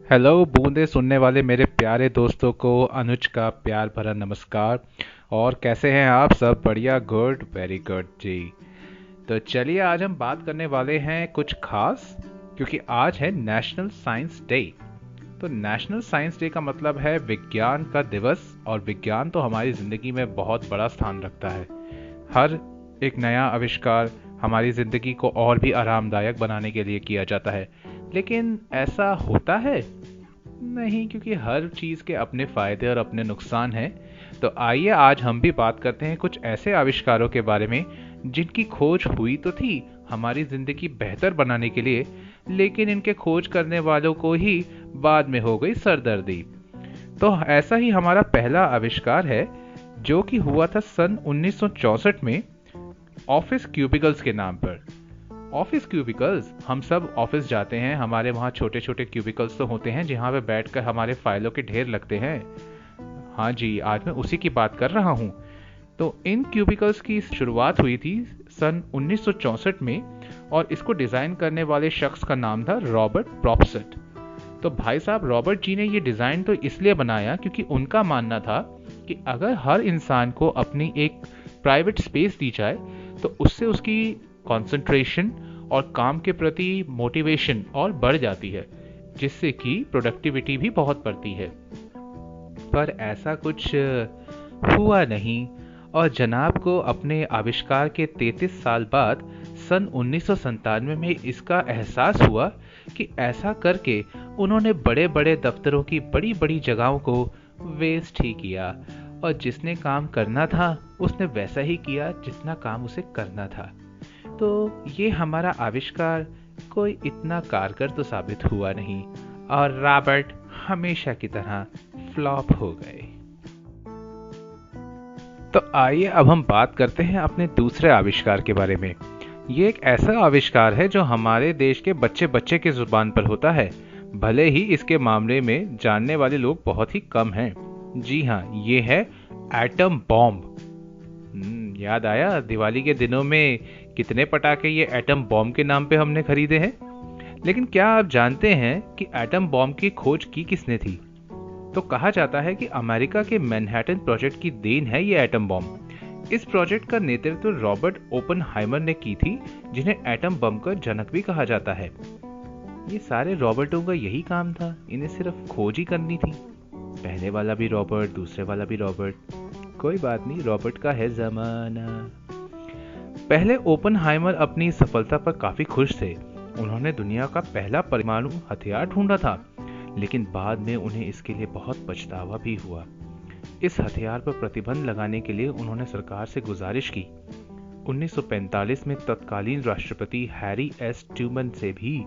Hello बूंदे सुनने वाले मेरे प्यारे दोस्तों को अनुज का प्यार भरा नमस्कार। और कैसे हैं आप सब? बढ़िया, गुड, वेरी गुड जी। तो चलिए आज हम बात करने वाले हैं कुछ खास, क्योंकि आज है नेशनल साइंस डे। तो नेशनल साइंस डे का मतलब है विज्ञान का दिवस, और विज्ञान तो हमारी ज़िंदगी में बहुत बड़ा स्थान रखता है। हर एक नया आविष्कार हमारी ज़िंदगी को और भी आरामदायक बनाने के लिए किया जाता है। लेकिन ऐसा होता है नहीं, क्योंकि हर चीज़ के अपने फायदे और अपने नुकसान हैं। तो आइए आज हम भी बात करते हैं कुछ ऐसे आविष्कारों के बारे में जिनकी खोज हुई तो थी हमारी ज़िंदगी बेहतर बनाने के लिए, लेकिन इनके खोज करने वालों को ही बाद में हो गई सरदर्दी। तो ऐसा ही हमारा पहला आविष्कार है जो कि हुआ था सन 1964 में, ऑफिस क्यूबिकल्स के नाम पर। ऑफिस क्यूबिकल्स, हम सब ऑफिस जाते हैं, हमारे वहाँ छोटे छोटे क्यूबिकल्स तो होते हैं जहाँ पे बैठकर हमारे फाइलों के ढेर लगते हैं। हाँ जी, आज मैं उसी की बात कर रहा हूँ। तो इन क्यूबिकल्स की शुरुआत हुई थी सन 1964 में, और इसको डिज़ाइन करने वाले शख्स का नाम था रॉबर्ट प्रॉपसेट। तो भाई साहब रॉबर्ट जी ने ये डिज़ाइन तो इसलिए बनाया क्योंकि उनका मानना था कि अगर हर इंसान को अपनी एक प्राइवेट स्पेस दी जाए तो उससे उसकी कंसंट्रेशन और काम के प्रति मोटिवेशन और बढ़ जाती है, जिससे कि प्रोडक्टिविटी भी बहुत बढ़ती है। पर ऐसा कुछ हुआ नहीं, और जनाब को अपने आविष्कार के 33 साल बाद सन 1997 में इसका एहसास हुआ कि ऐसा करके उन्होंने बड़े बड़े दफ्तरों की बड़ी बड़ी जगहों को वेस्ट ही किया, और जिसने काम करना था उसने वैसा ही किया जितना काम उसे करना था। तो ये हमारा आविष्कार कोई इतना कारगर तो साबित हुआ नहीं, और रॉबर्ट हमेशा की तरह फ्लॉप हो गए। तो आइए अब हम बात करते हैं अपने दूसरे आविष्कार के बारे में। ये एक ऐसा आविष्कार है जो हमारे देश के बच्चे बच्चे के जुबान पर होता है, भले ही इसके मामले में जानने वाले लोग बहुत ही कम हैं। जी हाँ, ये है एटम बॉम्ब। याद आया दिवाली के दिनों में कितने पटाखे ये एटम बॉम्ब के नाम पे हमने खरीदे हैं। लेकिन क्या आप जानते हैं कि एटम बॉम्ब की खोज की किसने थी? तो कहा जाता है कि अमेरिका के मैनहट्टन प्रोजेक्ट की देन है ये एटम बॉम्ब। इस प्रोजेक्ट का नेतृत्व रॉबर्ट ओपनहाइमर ने की थी, जिन्हें एटम बम का जनक भी कहा जाता है। ये सारे रॉबर्टों का यही काम था, इन्हें सिर्फ खोज ही करनी थी। पहले वाला भी रॉबर्ट, दूसरे वाला भी रॉबर्ट, कोई बात नहीं, रॉबर्ट का है जमाना। पहले ओपनहाइमर अपनी सफलता पर काफी खुश थे। उन्होंने दुनिया का पहला परमाणु हथियार ढूंढा था, लेकिन बाद में उन्हें इसके लिए बहुत पछतावा भी हुआ। इस हथियार पर प्रतिबंध लगाने के लिए उन्होंने सरकार से गुजारिश की। 1945 में तत्कालीन राष्ट्रपति हैरी एस ट्रूमन से भी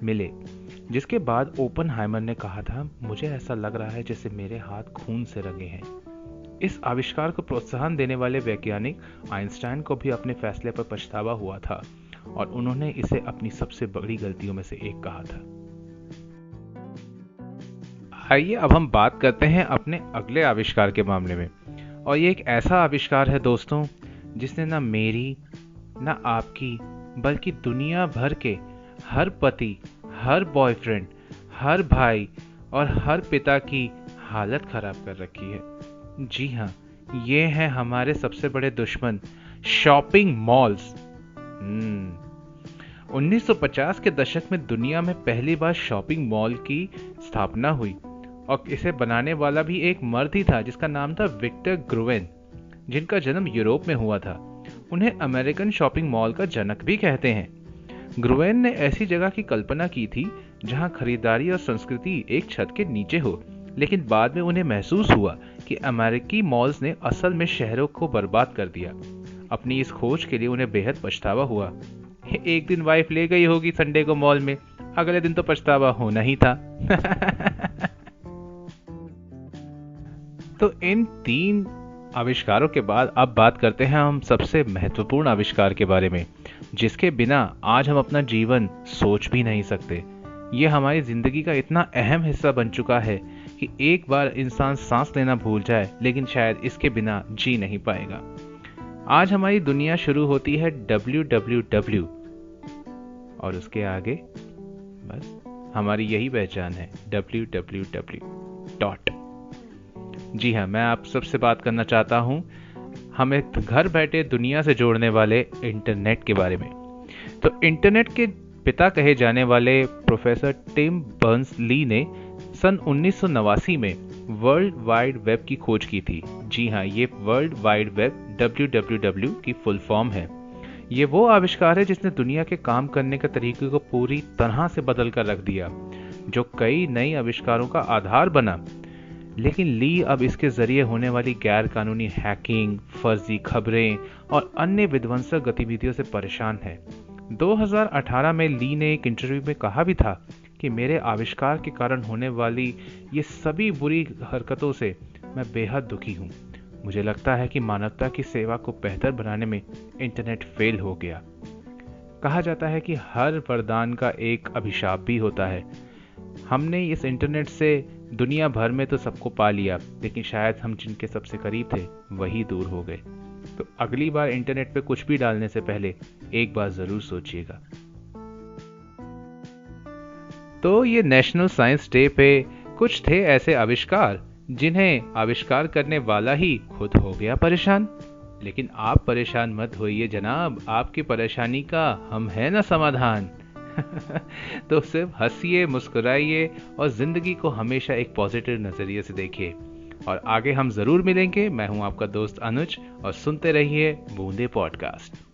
मिले, जिसके बाद ओपनहाइमर ने कहा था, मुझे ऐसा लग रहा है जैसे मेरे हाथ खून से रंगे हैं। इस आविष्कार को प्रोत्साहन देने वाले वैज्ञानिक आइंस्टाइन को भी अपने फैसले पर पछतावा हुआ था, और उन्होंने इसे अपनी सबसे बड़ी गलतियों में से एक कहा था। आइए अब हम बात करते हैं अपने अगले आविष्कार के मामले में। और ये एक ऐसा आविष्कार है दोस्तों, जिसने ना मेरी, ना आपकी, बल्कि दुनिया भर के हर पति, हर बॉयफ्रेंड, हर भाई और हर पिता की हालत खराब कर रखी है। जी हाँ, ये है हमारे सबसे बड़े दुश्मन, शॉपिंग मॉल्स। 1950 के दशक में दुनिया में पहली बार शॉपिंग मॉल की स्थापना हुई, और इसे बनाने वाला भी एक मर्द ही था जिसका नाम था विक्टर ग्रुवेन, जिनका जन्म यूरोप में हुआ था। उन्हें अमेरिकन शॉपिंग मॉल का जनक भी कहते हैं। ग्रुवेन ने ऐसी जगह की कल्पना की थी जहां खरीदारी और संस्कृति एक छत के नीचे हो, लेकिन बाद में उन्हें महसूस हुआ कि अमेरिकी मॉल्स ने असल में शहरों को बर्बाद कर दिया। अपनी इस खोज के लिए उन्हें बेहद पछतावा हुआ। एक दिन वाइफ ले गई होगी संडे को मॉल में, अगले दिन तो पछतावा होना ही था। तो इन तीन आविष्कारों के बाद अब बात करते हैं हम सबसे महत्वपूर्ण आविष्कार के बारे में, जिसके बिना आज हम अपना जीवन सोच भी नहीं सकते। ये हमारी जिंदगी का इतना अहम हिस्सा बन चुका है कि एक बार इंसान सांस लेना भूल जाए, लेकिन शायद इसके बिना जी नहीं पाएगा। आज हमारी दुनिया शुरू होती है www, और उसके आगे बस हमारी यही पहचान है, www डॉट। जी हाँ, मैं आप सबसे बात करना चाहता हूँ हमें घर बैठे दुनिया से जोड़ने वाले इंटरनेट के बारे में। तो इंटरनेट के पिता कहे जाने वाले प्रोफेसर टिम बर्न्स ली ने सन 1989 में वर्ल्ड वाइड वेब की खोज की थी। जी हाँ, ये वर्ल्ड वाइड वेब www की फुल फॉर्म है। ये वो आविष्कार है जिसने दुनिया के काम करने के तरीके को पूरी तरह से बदल कर रख दिया, जो कई नए आविष्कारों का आधार बना। लेकिन ली अब इसके जरिए होने वाली गैर कानूनी हैकिंग, फर्जी खबरें और अन्य विध्वंसक गतिविधियों से परेशान है। 2018 में ली ने एक इंटरव्यू में कहा भी था कि मेरे आविष्कार के कारण होने वाली ये सभी बुरी हरकतों से मैं बेहद दुखी हूँ। मुझे लगता है कि मानवता की सेवा को बेहतर बनाने में इंटरनेट फेल हो गया। कहा जाता है कि हर वरदान का एक अभिशाप भी होता है। हमने इस इंटरनेट से दुनिया भर में तो सबको पा लिया, लेकिन शायद हम जिनके सबसे करीब थे वही दूर हो गए। तो अगली बार इंटरनेट पे कुछ भी डालने से पहले एक बार जरूर सोचिएगा। तो ये नेशनल साइंस डे पे कुछ थे ऐसे आविष्कार जिन्हें आविष्कार करने वाला ही खुद हो गया परेशान। लेकिन आप परेशान मत होइए जनाब, आपकी परेशानी का हम है ना समाधान। तो सिर्फ हंसिए, मुस्कुराइए और जिंदगी को हमेशा एक पॉजिटिव नजरिए से देखिए। और आगे हम जरूर मिलेंगे। मैं हूं आपका दोस्त अनुज और सुनते रहिए बूंदे पॉडकास्ट।